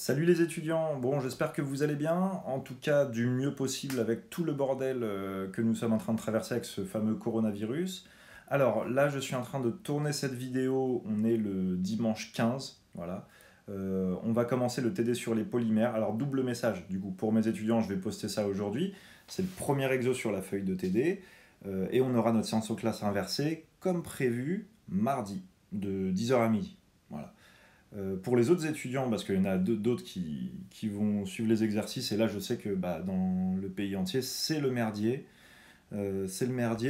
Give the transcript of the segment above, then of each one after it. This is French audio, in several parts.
Salut les étudiants, bon j'espère que vous allez bien, en tout cas du mieux possible avec tout le bordel que nous sommes en train de traverser avec ce fameux coronavirus. Alors là je suis en train de tourner cette vidéo, on est le dimanche 15, voilà. On va commencer le TD sur les polymères, alors double message du coup pour mes étudiants, je vais poster ça aujourd'hui, c'est le premier exo sur la feuille de TD, et on aura notre séance aux classes inversée comme prévu mardi de 10h à midi, voilà. Pour les autres étudiants, parce qu'il y en a d'autres qui vont suivre les exercices, et là je sais que dans le pays entier, c'est le merdier.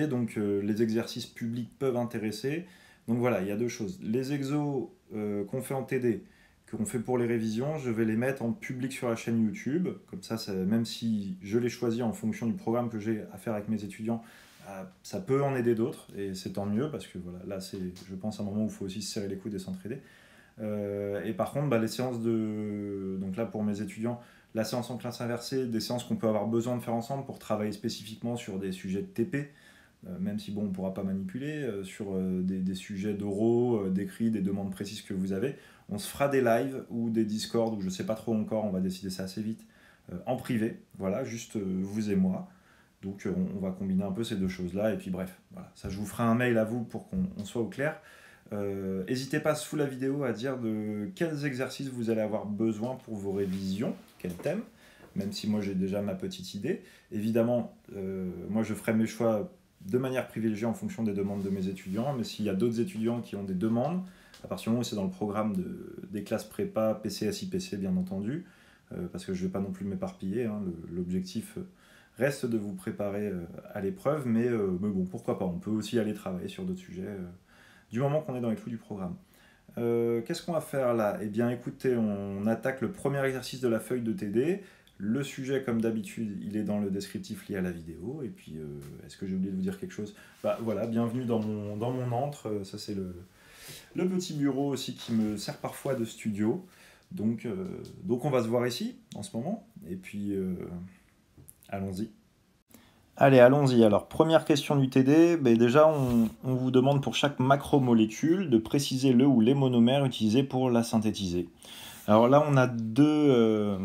Donc les exercices publics peuvent intéresser. Donc voilà, il y a deux choses. Les exos qu'on fait en TD, qu'on fait pour les révisions, je vais les mettre en public sur la chaîne YouTube. Comme ça, même si je les choisis en fonction du programme que j'ai à faire avec mes étudiants, ça peut en aider d'autres, et c'est tant mieux, parce que voilà, là c'est, je pense, un moment où il faut aussi se serrer les coudes et s'entraider. Et par contre, les séances de... Donc là, pour mes étudiants, la séance en classe inversée, des séances qu'on peut avoir besoin de faire ensemble pour travailler spécifiquement sur des sujets de TP, même si bon, on ne pourra pas manipuler, sur des sujets d'oraux, d'écrits, des demandes précises que vous avez. On se fera des lives ou des Discord, ou je ne sais pas trop encore, on va décider ça assez vite, en privé, voilà, juste vous et moi. Donc on va combiner un peu ces deux choses-là, et puis bref, voilà. Ça, je vous ferai un mail à vous pour qu'on soit au clair. N'hésitez pas sous la vidéo à dire de quels exercices vous allez avoir besoin pour vos révisions, quel thème, même si moi j'ai déjà ma petite idée. Évidemment, moi je ferai mes choix de manière privilégiée en fonction des demandes de mes étudiants, mais s'il y a d'autres étudiants qui ont des demandes, à partir du moment où c'est dans le programme des classes prépa, PCS, IPC bien entendu, parce que je ne vais pas non plus m'éparpiller, hein, l'objectif reste de vous préparer à l'épreuve, mais bon, pourquoi pas, on peut aussi aller travailler sur d'autres sujets du moment qu'on est dans les clous du programme. Qu'est-ce qu'on va faire là? Eh bien écoutez, on attaque le premier exercice de la feuille de TD. Le sujet, comme d'habitude, il est dans le descriptif lié à la vidéo. Et puis, est-ce que j'ai oublié de vous dire quelque chose? Voilà, bienvenue dans mon antre. Ça, c'est le petit bureau aussi qui me sert parfois de studio. Donc on va se voir ici, en ce moment. Et puis, allons-y. Allez, allons-y. Alors, première question du TD. Déjà, on vous demande pour chaque macromolécule de préciser le ou les monomères utilisés pour la synthétiser. Alors là, on a deux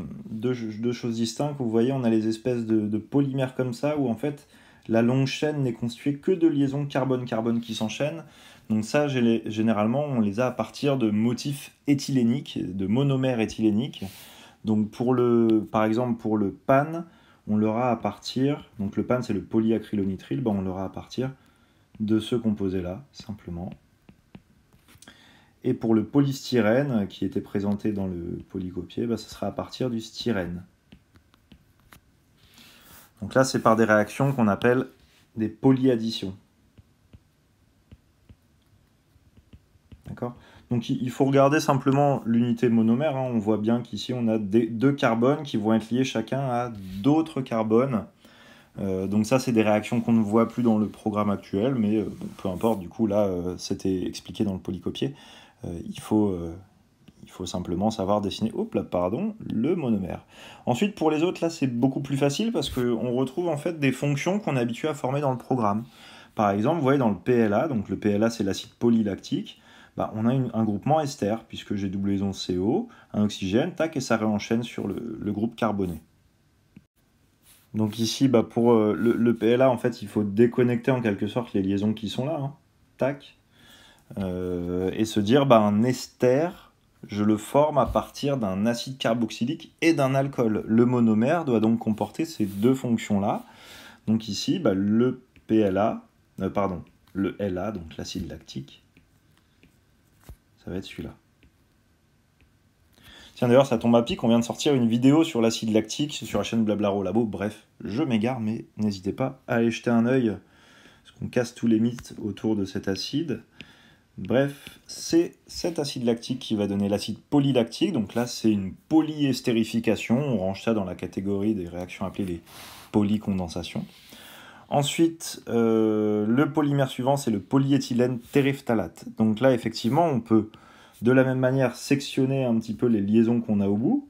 choses distinctes. Vous voyez, on a les espèces de polymères comme ça, où en fait, la longue chaîne n'est constituée que de liaisons carbone-carbone qui s'enchaînent. Donc ça, généralement, on les a à partir de motifs éthyléniques, de monomères éthyléniques. Donc par exemple, pour le PAN, on l'aura à partir, donc le PAN c'est le polyacrylonitrile, on l'aura à partir de ce composé-là, simplement. Et pour le polystyrène, qui était présenté dans le polycopier, ce sera à partir du styrène. Donc là, c'est par des réactions qu'on appelle des polyadditions. D'accord ? Donc il faut regarder simplement l'unité monomère. On voit bien qu'ici, on a deux carbones qui vont être liés chacun à d'autres carbones. Donc ça, c'est des réactions qu'on ne voit plus dans le programme actuel, mais peu importe, du coup, là, c'était expliqué dans le polycopier. Il faut simplement savoir dessiner, le monomère. Ensuite, pour les autres, là, c'est beaucoup plus facile parce qu'on retrouve en fait des fonctions qu'on est habitué à former dans le programme. Par exemple, vous voyez dans le PLA, donc le PLA, c'est l'acide polylactique, on a un groupement ester, puisque j'ai double liaison CO, un oxygène, tac, et ça réenchaîne sur le groupe carboné. Donc ici, pour le PLA, en fait, il faut déconnecter en quelque sorte les liaisons qui sont là, hein. Tac, et se dire, un ester, je le forme à partir d'un acide carboxylique et d'un alcool. Le monomère doit donc comporter ces deux fonctions-là. Donc ici, le PLA, le LA, donc l'acide lactique, ça va être celui-là. Tiens, d'ailleurs, ça tombe à pic, on vient de sortir une vidéo sur l'acide lactique sur la chaîne Blablaro Labo. Bref, je m'égare, mais n'hésitez pas à aller jeter un œil, parce qu'on casse tous les mythes autour de cet acide. Bref, c'est cet acide lactique qui va donner l'acide polylactique. Donc là, c'est une polyestérification. On range ça dans la catégorie des réactions appelées les polycondensations. Ensuite, le polymère suivant, c'est le polyéthylène terephthalate. Donc là, effectivement, on peut de la même manière sectionner un petit peu les liaisons qu'on a au bout,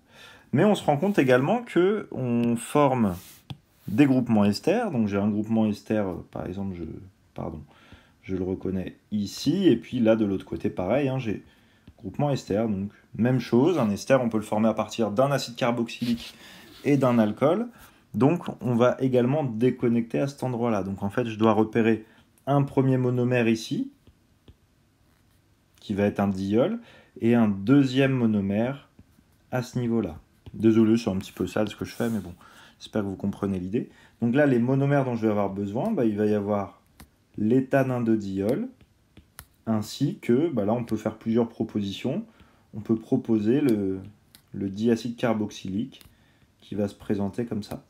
mais on se rend compte également qu'on forme des groupements ester. Donc j'ai un groupement ester, par exemple, je le reconnais ici, et puis là, de l'autre côté, pareil, j'ai groupement ester, donc Même chose, un ester, on peut le former à partir d'un acide carboxylique et d'un alcool. Donc, on va également déconnecter à cet endroit-là. Donc, en fait, je dois repérer un premier monomère ici, qui va être un diol, et un deuxième monomère à ce niveau-là. Désolé, c'est un petit peu sale ce que je fais, mais bon, j'espère que vous comprenez l'idée. Donc là, les monomères dont je vais avoir besoin, il va y avoir l'éthanol de diol, ainsi que, là, on peut faire plusieurs propositions. On peut proposer le diacide carboxylique qui va se présenter comme ça.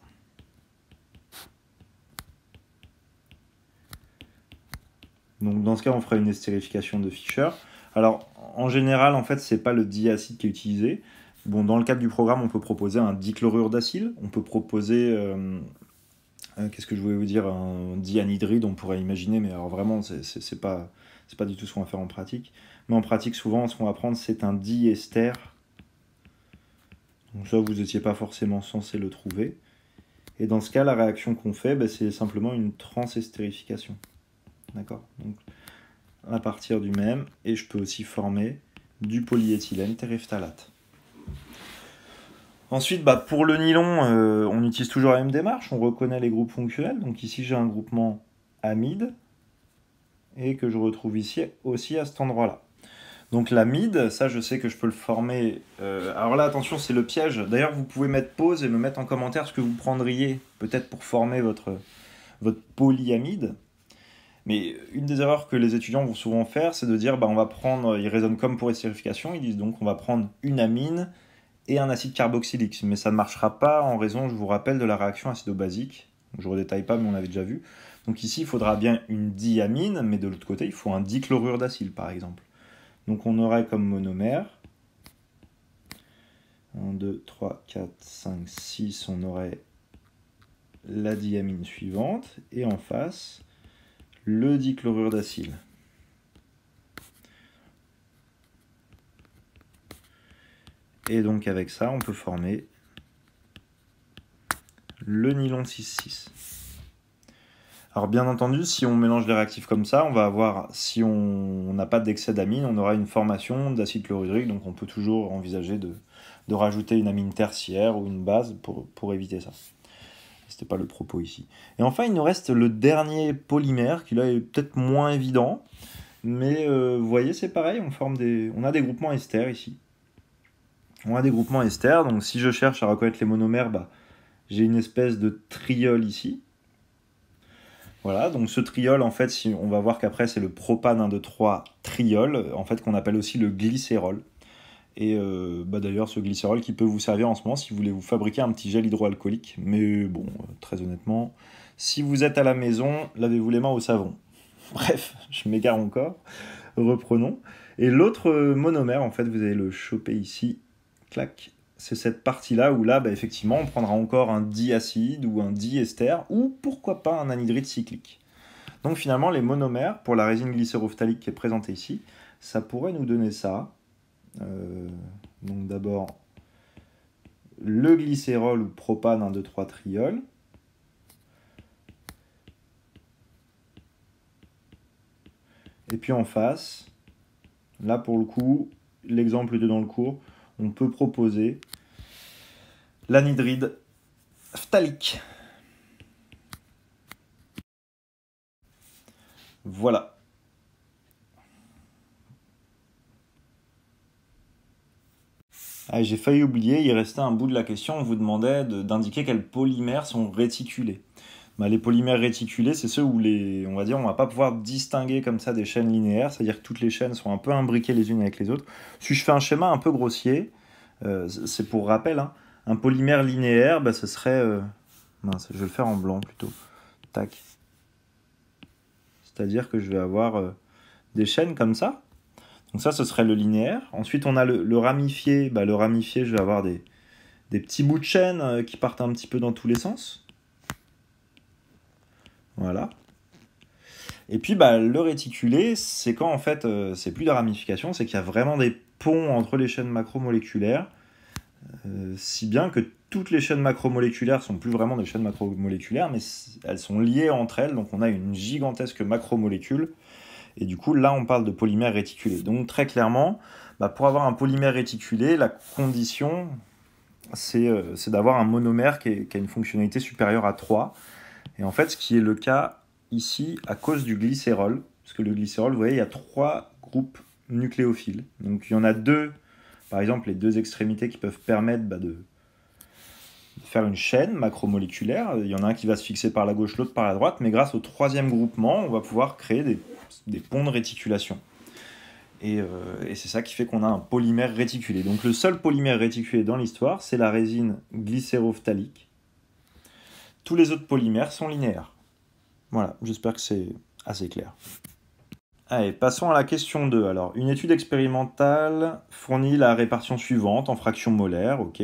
Donc dans ce cas, on fera une estérification de Fischer. Alors, en général, en fait, c'est pas le diacide qui est utilisé. Bon, dans le cadre du programme, on peut proposer un dichlorure d'acyle. On peut proposer, qu'est-ce que je voulais vous dire, un dianhydride, on pourrait imaginer, mais alors vraiment, c'est pas du tout ce qu'on va faire en pratique. Mais en pratique, souvent, ce qu'on va prendre, c'est un diester. Donc ça, vous n'étiez pas forcément censé le trouver. Et dans ce cas, la réaction qu'on fait, c'est simplement une transestérification. D'accord? Donc, à partir du même, et je peux aussi former du polyéthylène terephthalate. Ensuite, pour le nylon, on utilise toujours la même démarche, on reconnaît les groupes fonctionnels. Donc ici, j'ai un groupement amide, et que je retrouve ici aussi à cet endroit-là. Donc l'amide, ça je sais que je peux le former. Alors là, attention, c'est le piège. D'ailleurs, vous pouvez mettre pause et me mettre en commentaire ce que vous prendriez, peut-être pour former votre polyamide. Mais une des erreurs que les étudiants vont souvent faire, c'est de dire, on va prendre, ils raisonnent comme pour estérification, ils disent donc on va prendre une amine et un acide carboxylique. Mais ça ne marchera pas en raison, je vous rappelle, de la réaction acido-basique. Je ne redétaille pas, mais on avait déjà vu. Donc ici, il faudra bien une diamine, mais de l'autre côté, il faut un dichlorure d'acyle, par exemple. Donc on aurait comme monomère 1, 2, 3, 4, 5, 6, on aurait la diamine suivante, et en face, le dichlorure d'acyle. Et donc avec ça, on peut former le nylon 6,6. Alors bien entendu, si on mélange les réactifs comme ça, on va avoir, si on n'a pas d'excès d'amine, on aura une formation d'acide chlorhydrique, donc on peut toujours envisager de rajouter une amine tertiaire ou une base pour éviter ça. C'était pas le propos ici. Et enfin, il nous reste le dernier polymère, qui là est peut-être moins évident, mais vous voyez, c'est pareil, on a des groupements ester ici. On a des groupements ester, donc si je cherche à reconnaître les monomères, j'ai une espèce de triol ici. Voilà, donc ce triol, en fait, on va voir qu'après, c'est le propane 1, 2, 3 triol, en fait, qu'on appelle aussi le glycérol. Et d'ailleurs, ce glycérol qui peut vous servir en ce moment si vous voulez vous fabriquer un petit gel hydroalcoolique. Mais bon, très honnêtement, si vous êtes à la maison, lavez-vous les mains au savon. Bref, je m'égare encore. Reprenons. Et l'autre monomère, en fait, vous allez le choper ici. Clac. C'est cette partie-là où là, effectivement, on prendra encore un diacide ou un diester, ou pourquoi pas un anhydride cyclique. Donc finalement, les monomères, pour la résine glycérophthalique qui est présentée ici, ça pourrait nous donner ça. Donc d'abord, le glycérol ou propane 1, 2, 3 triol. Et puis en face, là pour le coup, l'exemple était dans le cours, on peut proposer l'anhydride phtalique. Voilà. Ah, j'ai failli oublier, il restait un bout de la question, on vous demandait d'indiquer quels polymères sont réticulés. Les polymères réticulés, c'est ceux où on va pas pouvoir distinguer comme ça des chaînes linéaires, c'est-à-dire que toutes les chaînes sont un peu imbriquées les unes avec les autres. Si je fais un schéma un peu grossier, c'est pour rappel, hein, un polymère linéaire, ce serait... mince, je vais le faire en blanc plutôt. Tac. C'est-à-dire que je vais avoir des chaînes comme ça. Donc ça, ce serait le linéaire. Ensuite, on a le ramifié. Le ramifié, je vais avoir des petits bouts de chaîne qui partent un petit peu dans tous les sens. Voilà. Et puis le réticulé, c'est quand en fait c'est plus de la ramification, c'est qu'il y a vraiment des ponts entre les chaînes macromoléculaires, si bien que toutes les chaînes macromoléculaires sont plus vraiment des chaînes macromoléculaires, mais elles sont liées entre elles, donc on a une gigantesque macromolécule, Et du coup, là, on parle de polymère réticulé. Donc, très clairement, pour avoir un polymère réticulé, la condition, c'est d'avoir un monomère qui a une fonctionnalité supérieure à 3. Et en fait, ce qui est le cas ici à cause du glycérol. Parce que le glycérol, vous voyez, il y a 3 groupes nucléophiles. Donc, il y en a 2, par exemple, les 2 extrémités qui peuvent permettre de faire une chaîne macromoléculaire. Il y en a un qui va se fixer par la gauche, l'autre par la droite. Mais grâce au 3e groupement, on va pouvoir créer des ponts de réticulation. Et c'est ça qui fait qu'on a un polymère réticulé. Donc le seul polymère réticulé dans l'histoire, c'est la résine glycérophthalique. Tous les autres polymères sont linéaires. Voilà, j'espère que c'est assez clair. Allez, passons à la question 2. Alors, une étude expérimentale fournit la répartition suivante en fractions molaires, ok.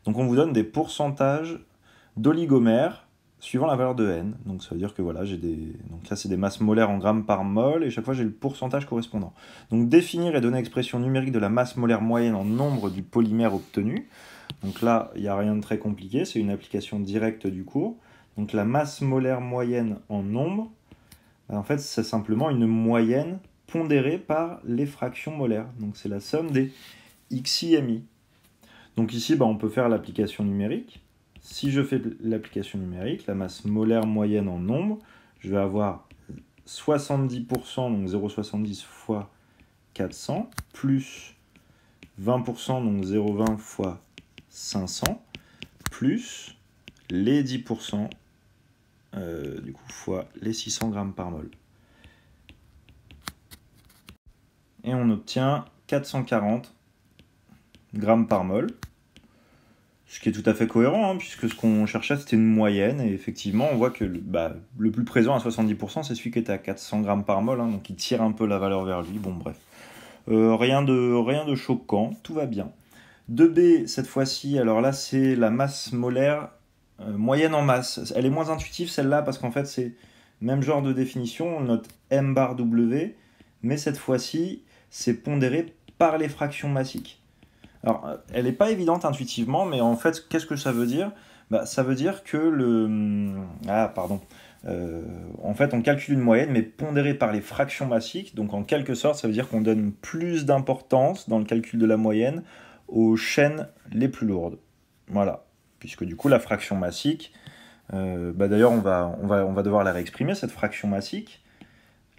Donc on vous donne des pourcentages d'oligomères suivant la valeur de n. Donc ça veut dire que voilà, donc là c'est des masses molaires en grammes par mol, et chaque fois j'ai le pourcentage correspondant. Donc définir et donner expression numérique de la masse molaire moyenne en nombre du polymère obtenu. Donc là, il n'y a rien de très compliqué, c'est une application directe du cours. Donc la masse molaire moyenne en nombre, en fait c'est simplement une moyenne pondérée par les fractions molaires. Donc c'est la somme des XI-MI. Donc ici, on peut faire l'application numérique. Si je fais l'application numérique, la masse molaire moyenne en nombre, je vais avoir 70%, donc 0,70 fois 400, plus 20%, donc 0,20 fois 500, plus les 10%, du coup, fois les 600 grammes par mol. Et on obtient 440 grammes par mol. Ce qui est tout à fait cohérent, puisque ce qu'on cherchait, c'était une moyenne. Et effectivement, on voit que le plus présent à 70%, c'est celui qui était à 400 grammes par mol. Donc il tire un peu la valeur vers lui. Bon, bref. Rien de choquant, tout va bien. 2B, cette fois-ci, alors là, c'est la masse molaire moyenne en masse. Elle est moins intuitive, celle-là, parce qu'en fait, c'est le même genre de définition. On note M bar W, mais cette fois-ci, c'est pondéré par les fractions massiques. Alors, elle n'est pas évidente intuitivement, mais en fait, qu'est-ce que ça veut dire ? Ça veut dire que en fait, on calcule une moyenne, mais pondérée par les fractions massiques. Donc, en quelque sorte, ça veut dire qu'on donne plus d'importance dans le calcul de la moyenne aux chaînes les plus lourdes. Voilà. Puisque du coup, la fraction massique, d'ailleurs, on va devoir la réexprimer, cette fraction massique.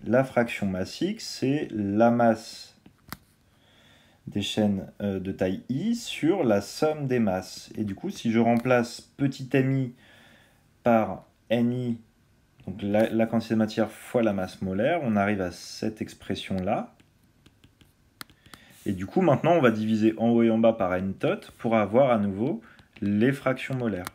La fraction massique, c'est la masse des chaînes de taille I sur la somme des masses. Et du coup, si je remplace petit mi par ni, donc la quantité de matière fois la masse molaire, on arrive à cette expression-là. Et du coup, maintenant, on va diviser en haut et en bas par n tot pour avoir à nouveau les fractions molaires.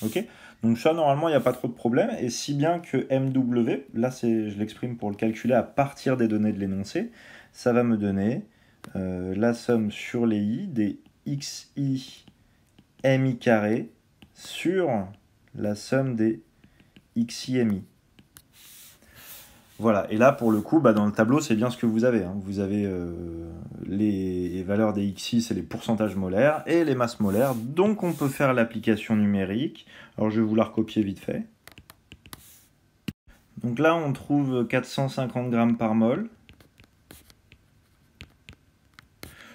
Ok ? Donc ça, normalement, il n'y a pas trop de problème. Et si bien que MW, là, je l'exprime pour le calculer à partir des données de l'énoncé, ça va me donner la somme sur les I des XI MI carré sur la somme des XI MI. Voilà, et là, pour le coup, dans le tableau, c'est bien ce que vous avez. Vous avez les valeurs des XI, c'est les pourcentages molaires, et les masses molaires. Donc, on peut faire l'application numérique. Alors, je vais vous la recopier vite fait. Donc là, on trouve 450 grammes par mol.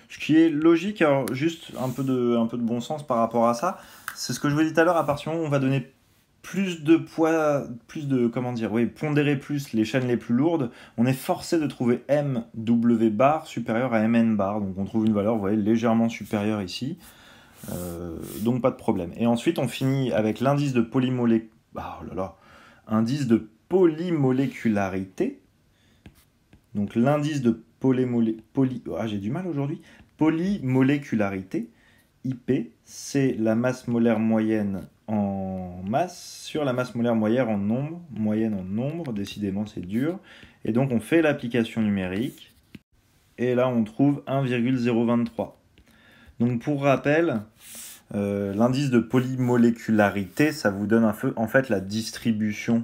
Ce qui est logique, alors juste un peu de bon sens par rapport à ça. C'est ce que je vous ai dit tout à l'heure, à partir du moment où on va donner plus de poids, pondérer plus les chaînes les plus lourdes, on est forcé de trouver MW bar supérieur à MN bar. Donc on trouve une valeur, vous voyez, légèrement supérieure ici. Donc pas de problème. Et ensuite, on finit avec l'indice de polymolécularité. Donc l'indice de polymolécularité, IP, c'est la masse molaire moyenne en masse sur la masse molaire moyenne en nombre, décidément c'est dur. Et donc on fait l'application numérique, et là on trouve 1,023. Donc pour rappel, l'indice de polymolécularité, ça vous donne en fait la distribution,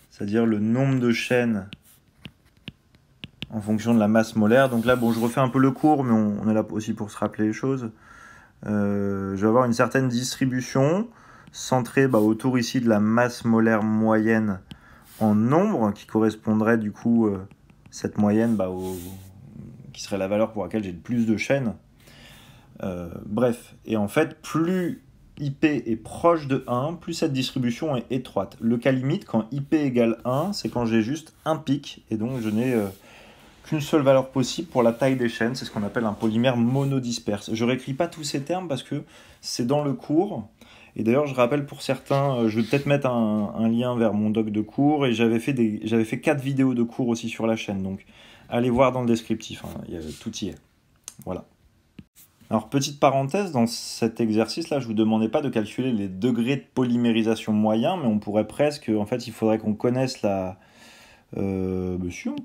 c'est-à-dire le nombre de chaînes en fonction de la masse molaire. Donc là, je refais un peu le cours, mais on est là aussi pour se rappeler les choses. Je vais avoir une certaine distribution centré autour ici de la masse molaire moyenne en nombre, qui correspondrait du coup, cette moyenne, qui serait la valeur pour laquelle j'ai le plus de chaînes. Bref, et en fait, plus IP est proche de 1, plus cette distribution est étroite. Le cas limite, quand IP égale 1, c'est quand j'ai juste un pic, et donc je n'ai qu'une seule valeur possible pour la taille des chaînes. C'est ce qu'on appelle un polymère monodisperse. Je ne réécris pas tous ces termes parce que c'est dans le cours. Et d'ailleurs, je rappelle pour certains, je vais peut-être mettre un lien vers mon doc de cours, et j'avais fait 4 vidéos de cours aussi sur la chaîne, donc allez voir dans le descriptif, hein, tout y est. Voilà. Alors, petite parenthèse, dans cet exercice-là, je ne vous demandais pas de calculer les degrés de polymérisation moyens, mais on pourrait presque, en fait, il faudrait qu'on connaisse la... si, on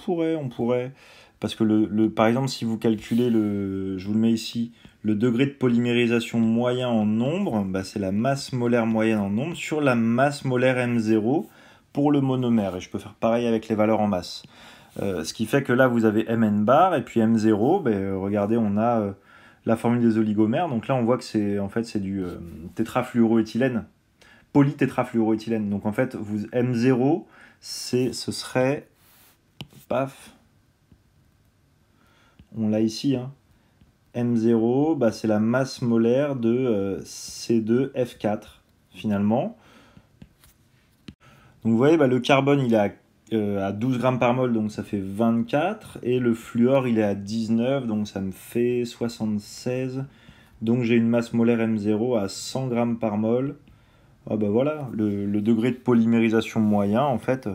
pourrait. Parce que, par exemple, si vous calculez, je vous le mets ici, le degré de polymérisation moyen en nombre, c'est la masse molaire moyenne en nombre sur la masse molaire M0 pour le monomère. Et je peux faire pareil avec les valeurs en masse. Ce qui fait que là, vous avez Mn bar, et puis M0, regardez, on a la formule des oligomères. Donc là, on voit que c'est du tétrafluoroéthylène, polytétrafluoroéthylène. Donc en fait, M0, ce serait, paf, on l'a ici, hein. M0, c'est la masse molaire de C2F4, finalement. Donc vous voyez, le carbone, il est à 12 grammes par mol, donc ça fait 24. Et le fluor, il est à 19, donc ça me fait 76. Donc j'ai une masse molaire M0 à 100 grammes par mol. Voilà, le degré de polymérisation moyen, en fait,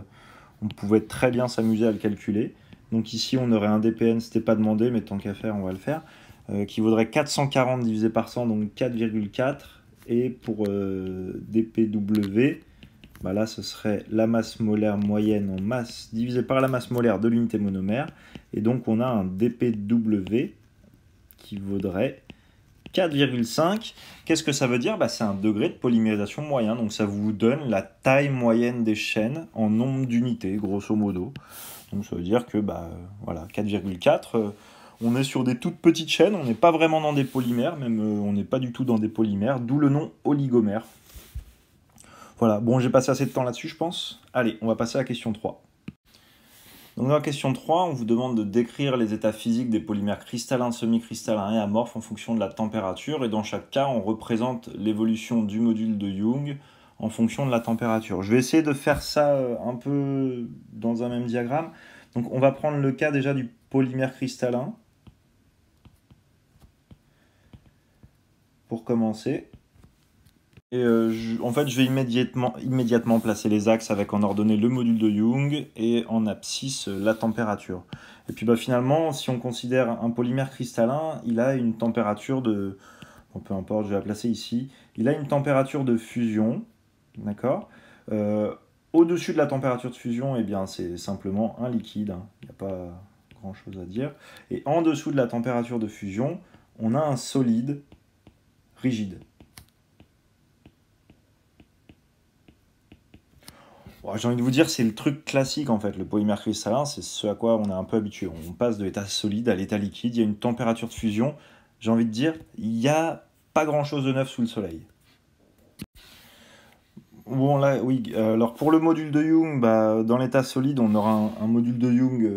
on pouvait très bien s'amuser à le calculer. Donc ici, on aurait un DPN, c'était pas demandé, mais tant qu'à faire, on va le faire, qui vaudrait 440 divisé par 100, donc 4,4. Et pour dPW, là, ce serait la masse molaire moyenne en masse divisée par la masse molaire de l'unité monomère. Et donc, on a un dPW qui vaudrait 4,5. Qu'est-ce que ça veut dire ? C'est un degré de polymérisation moyen. Donc, ça vous donne la taille moyenne des chaînes en nombre d'unités, grosso modo. Donc, ça veut dire que, voilà, 4,4. On est sur des toutes petites chaînes. On n'est pas vraiment dans des polymères. Même, on n'est pas du tout dans des polymères. D'où le nom oligomère. Voilà, bon, j'ai passé assez de temps là-dessus, je pense. Allez, on va passer à la question 3. Donc dans la question 3, on vous demande de décrire les états physiques des polymères cristallins, semi-cristallins et amorphes en fonction de la température. Et dans chaque cas, on représente l'évolution du module de Young en fonction de la température. Je vais essayer de faire ça un peu dans un même diagramme. Donc on va prendre le cas déjà du polymère cristallin. Pour commencer. Et en fait, je vais immédiatement placer les axes avec en ordonnée le module de Young et en abscisse la température. Et puis finalement, si on considère un polymère cristallin, il a une température de... Bon, peu importe, je vais la placer ici. Il a une température de fusion, d'accord. Au-dessus de la température de fusion, c'est simplement un liquide, hein. Il n'y a pas grand-chose à dire. Et en dessous de la température de fusion, on a un solide rigide. J'ai envie de vous dire, c'est le truc classique en fait, le polymère cristallin, c'est ce à quoi on est un peu habitué. On passe de l'état solide à l'état liquide, il y a une température de fusion. J'ai envie de dire, il n'y a pas grand chose de neuf sous le soleil. Bon là, oui, alors pour le module de Young, dans l'état solide, on aura un module de Young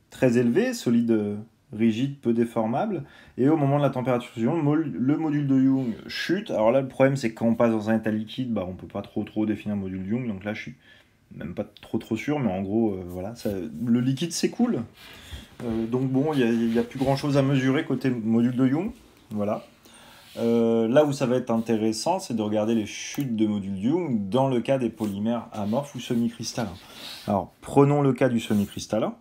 très élevé, solide rigide, peu déformable. Et au moment de la température de fusion, le module de Young chute. Alors là, le problème, c'est que quand on passe dans un état liquide, on ne peut pas trop définir un module de Young. Donc là, je suis même pas trop sûr, mais en gros, voilà, le liquide s'écoule. Donc bon, il n'y a plus grand-chose à mesurer côté module de Young. Voilà. Là où ça va être intéressant, c'est de regarder les chutes de module Young dans le cas des polymères amorphes ou semi-cristallins. Alors, prenons le cas du semi-cristallin.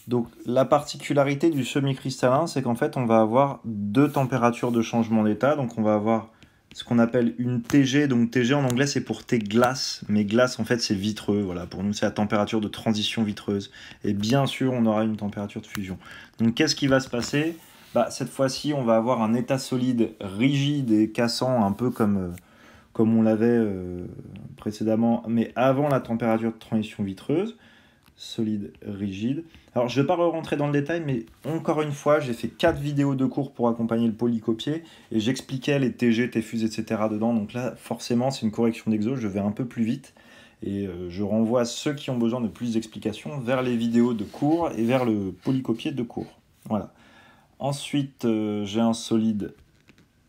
Donc la particularité du semi-cristallin, c'est qu'en fait on va avoir deux températures de changement d'état. Donc on va avoir ce qu'on appelle une TG. Donc TG en anglais c'est pour T-glace, mais glace en fait c'est vitreux. Voilà, pour nous c'est la température de transition vitreuse. Et bien sûr on aura une température de fusion. Donc qu'est-ce qui va se passer ? Cette fois-ci on va avoir un état solide rigide et cassant, un peu comme on l'avait précédemment, mais avant la température de transition vitreuse. solide, rigide. Alors, je ne vais pas rentrer dans le détail, mais encore une fois, j'ai fait 4 vidéos de cours pour accompagner le polycopier, et j'expliquais les TG, TFUS, etc. dedans. Donc là, forcément, c'est une correction d'exo, je vais un peu plus vite, et je renvoie ceux qui ont besoin de plus d'explications vers les vidéos de cours et vers le polycopier de cours. Voilà. Ensuite, j'ai un solide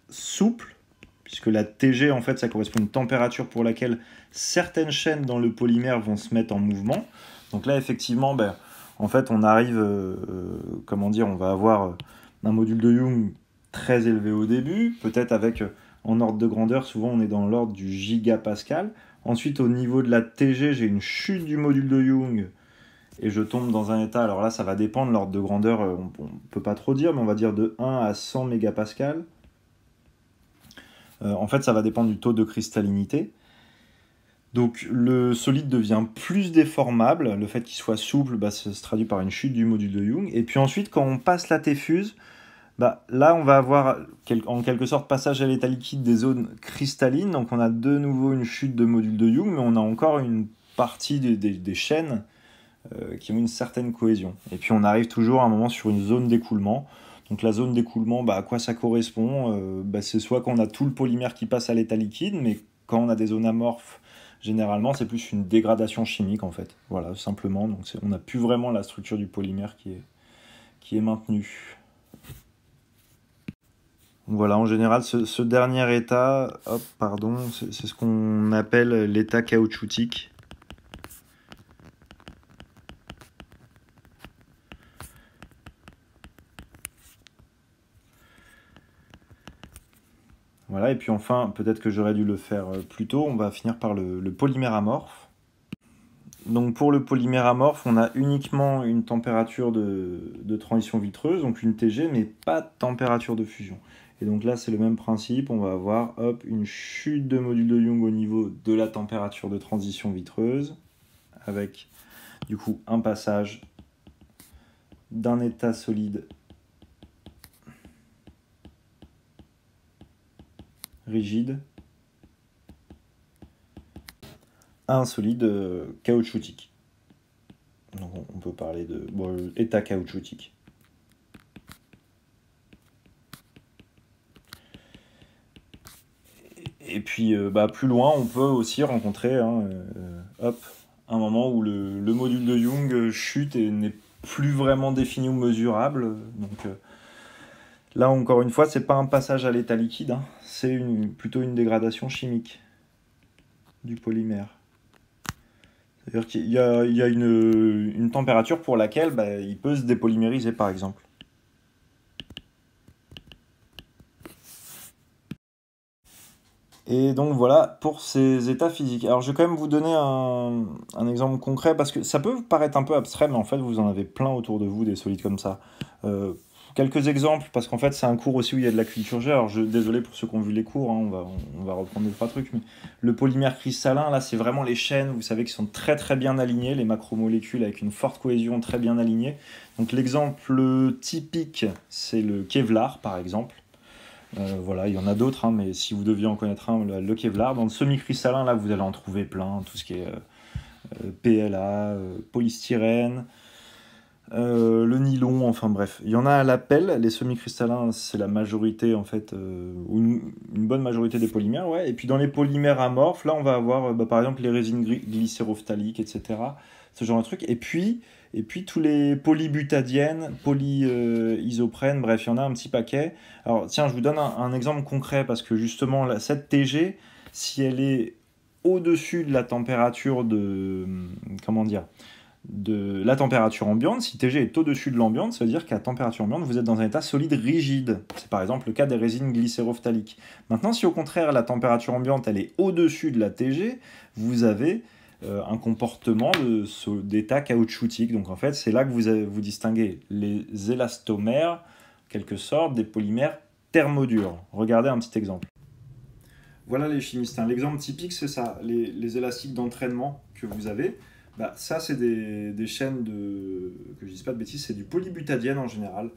souple, puisque la TG, en fait, ça correspond à une température pour laquelle certaines chaînes dans le polymère vont se mettre en mouvement. Donc là, effectivement, en fait, on arrive, comment dire, on va avoir un module de Young très élevé au début, peut-être avec, en ordre de grandeur, souvent on est dans l'ordre du gigapascal. Ensuite, au niveau de la TG, j'ai une chute du module de Young, et je tombe dans un état, alors là, ça va dépendre, l'ordre de grandeur, on ne peut pas trop dire, mais on va dire de 1 à 100 mégapascal. En fait, ça va dépendre du taux de cristallinité. Donc le solide devient plus déformable, le fait qu'il soit souple ça se traduit par une chute du module de Young, et puis ensuite quand on passe la T-fuse, là on va avoir en quelque sorte passage à l'état liquide des zones cristallines, donc on a de nouveau une chute de module de Young, mais on a encore une partie des chaînes qui ont une certaine cohésion. Et puis on arrive toujours à un moment sur une zone d'écoulement. Donc la zone d'écoulement, à quoi ça correspond? C'est soit qu'on a tout le polymère qui passe à l'état liquide, mais quand on a des zones amorphes, généralement c'est plus une dégradation chimique en fait. Voilà, simplement. Donc on n'a plus vraiment la structure du polymère qui est maintenue. Voilà, en général, ce dernier état, c'est ce qu'on appelle l'état caoutchoutique. Voilà, et puis enfin, peut-être que j'aurais dû le faire plus tôt, on va finir par le polymère amorphe. Donc pour le polymère amorphe, on a uniquement une température de transition vitreuse, donc une TG, mais pas de température de fusion. Et donc là, c'est le même principe, on va avoir une chute de module de Young au niveau de la température de transition vitreuse, avec du coup un passage d'un état solide rigide à un solide caoutchoutique. Donc on peut parler de état caoutchoutique. Et puis plus loin, on peut aussi rencontrer un moment où le module de Young chute et n'est plus vraiment défini ou mesurable. Donc là, encore une fois, c'est pas un passage à l'état liquide, c'est plutôt une dégradation chimique du polymère. C'est-à-dire qu'il y a une température pour laquelle il peut se dépolymériser, par exemple. Et donc voilà pour ces états physiques. Alors je vais quand même vous donner un exemple concret, parce que ça peut vous paraître un peu abstrait, mais en fait vous en avez plein autour de vous, des solides comme ça. Quelques exemples, parce qu'en fait c'est un cours aussi où il y a de la culture G. Alors désolé pour ceux qui ont vu les cours, on va reprendre 2-3 trucs, mais le polymère cristallin, là c'est vraiment les chaînes, vous savez, qui sont très très bien alignées, les macromolécules avec une forte cohésion très bien alignées. Donc l'exemple typique, c'est le Kevlar par exemple. Voilà, il y en a d'autres, mais si vous deviez en connaître un, le Kevlar. Dans le semi-cristallin, là, vous allez en trouver plein, tout ce qui est PLA, polystyrène, le nylon, enfin bref. Il y en a à l'appel, les semi-cristallins, c'est la majorité, en fait, ou une bonne majorité des polymères, ouais. Et puis dans les polymères amorphes, là, on va avoir, par exemple, les résines glycérophthaliques, etc., ce genre de trucs. Et puis tous les polybutadiènes, polyisoprènes, bref, il y en a un petit paquet. Alors tiens, je vous donne un exemple concret, parce que justement, cette TG, si elle est au-dessus de la température de la température ambiante, si TG est au-dessus de l'ambiante, ça veut dire qu'à température ambiante, vous êtes dans un état solide rigide. C'est par exemple le cas des résines glycérophthaliques. Maintenant, si au contraire, la température ambiante, elle est au-dessus de la TG, vous avez un comportement d'état caoutchoutique. Donc en fait, c'est là que vous distinguez les élastomères, en quelque sorte, des polymères thermodurs. Regardez un petit exemple. Voilà les chimistes. L'exemple typique, c'est ça. Les élastiques d'entraînement que vous avez, ça, c'est des chaînes que je ne dise pas de bêtises, c'est du polybutadiène en général,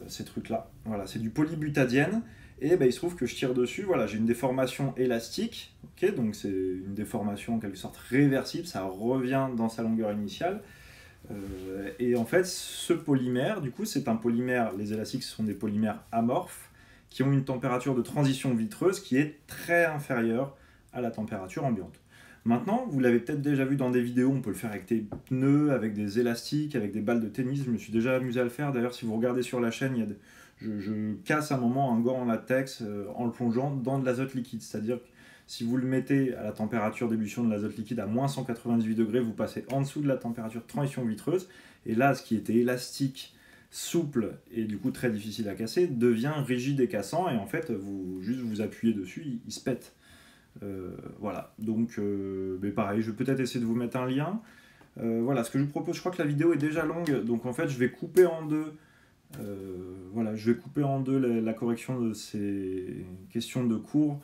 ces trucs-là. Voilà, c'est du polybutadiène. Et il se trouve que je tire dessus, voilà, j'ai une déformation élastique, donc c'est une déformation en quelque sorte réversible, ça revient dans sa longueur initiale. Et en fait, ce polymère, du coup, c'est un polymère, les élastiques sont des polymères amorphes, qui ont une température de transition vitreuse qui est très inférieure à la température ambiante. Maintenant, vous l'avez peut-être déjà vu dans des vidéos, on peut le faire avec des pneus, avec des élastiques, avec des balles de tennis, je me suis déjà amusé à le faire. D'ailleurs, si vous regardez sur la chaîne, je casse un moment un gant en latex en le plongeant dans de l'azote liquide. C'est-à-dire que si vous le mettez à la température d'ébullition de l'azote liquide à moins 198 degrés, vous passez en dessous de la température de transition vitreuse. Et là, ce qui était élastique, souple et du coup très difficile à casser, devient rigide et cassant. Et en fait, juste vous appuyez dessus, il se pète. Voilà, donc mais pareil, je vais peut-être essayer de vous mettre un lien. Voilà, ce que je vous propose, je crois que la vidéo est déjà longue, donc en fait je vais couper en deux. Voilà, je vais couper en deux la correction de ces questions de cours.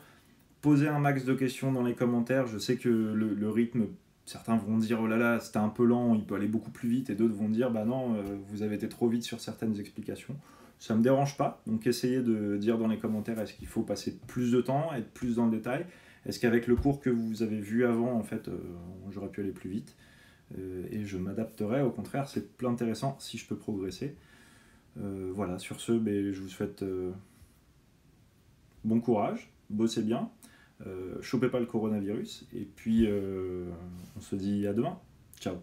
Poser un max de questions dans les commentaires. Je sais que le rythme, certains vont dire oh là là, c'était un peu lent, il peut aller beaucoup plus vite, et d'autres vont dire bah non, vous avez été trop vite sur certaines explications. Ça me dérange pas, donc essayez de dire dans les commentaires est-ce qu'il faut passer plus de temps, être plus dans le détail. Est-ce qu'avec le cours que vous avez vu avant, en fait, j'aurais pu aller plus vite et je m'adapterai, au contraire, c'est plus intéressant si je peux progresser. Voilà, sur ce, je vous souhaite bon courage, bossez bien, chopez pas le coronavirus, et puis on se dit à demain. Ciao.